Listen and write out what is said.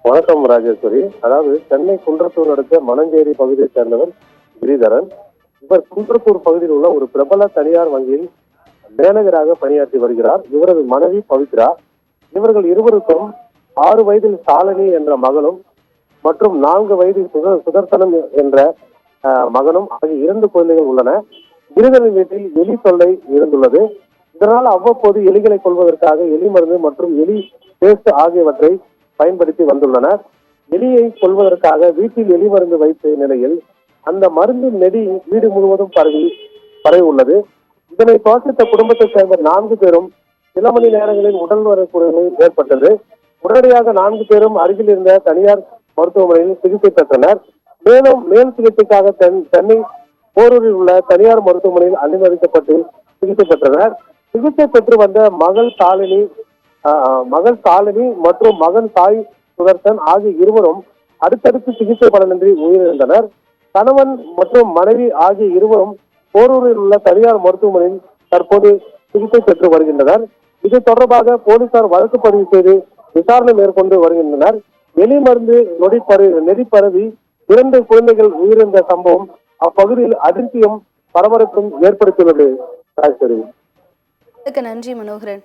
வணக்கம் ராஜேஸ்வரி. அதாவது சென்னை குன்றத்தூர் அடுத்த மணஞ்சேரி பகுதியைச் சேர்ந்தவர் கிரிதரன். இவர் குன்றத்தூர் பகுதியில் உள்ள ஒரு பிரபல தனியார் வங்கியில் மேனேஜராக பணியாற்றி வருகிறார். இவரது மனைவி பவித்ரா. இவர்கள் இருவருக்கும் 6 வயதில் சாலினி என்ற மகளும் மற்றும் 4 வயதில் சுதர்சனம் என்ற மகனும் ஆகிய 2 குழந்தைகள் உள்ளன. கிரிதரன் வீட்டில் எலி தொல்லை இருந்துள்ளது. இதனால் அவ்வப்போது எலிகளை கொள்வதற்காக எலி மருந்து மற்றும் எலி பேஸ்ட் ஆகியவற்றை பயன்படுத்தி வந்துள்ளனர். எலியை கொள்வதற்காக வீட்டில் எலி மருந்து வைத்த நிலையில் அந்த மருந்தின் நெடி வீடு முழுவதும் பரவி உள்ளது. இதனை சுவாசித்த குடும்பத்தைச் சேர்ந்த 4 பேரும் சில மணி நேரங்களில் உடல் நலக்குறைவு ஏற்பட்டது. உடனடியாக 4 பேரும் அருகில் இருந்த தனியார் மருத்துவமனையில் சிகிச்சை பெற்றனர். மேலும் மேல் சிகிச்சைக்காக சென்னை போரூரில் உள்ள தனியார் மருத்துவமனையில் அனுமதிக்கப்பட்டு சிகிச்சை பெற்றனர். சிகிச்சை பெற்று வந்த மகள் சாலினி மற்றும் மகன் சாய் சுதர்சன் ஆகிய இருவரும் அடுத்தடுத்து சிகிச்சை பலனின்றி உயிரிழந்தனர். கணவன் மற்றும் மனைவி ஆகிய இருவரும் போரூரில் உள்ள தனியார் மருத்துவமனையில் தற்போது சிகிச்சை பெற்று வருகின்றனர். இது தொடர்பாக போலீசார் வழக்கு பதிவு செய்து விசாரணை மேற்கொண்டு வருகின்றனர். எலி மருந்து நெறி பரவி 2 குழந்தைகள் உயிரிழந்த சம்பவம் அப்பகுதியில் அதிர்ச்சியும் பரபரப்பும் ஏற்படுத்தியுள்ளது. நன்றி மனோகரன்.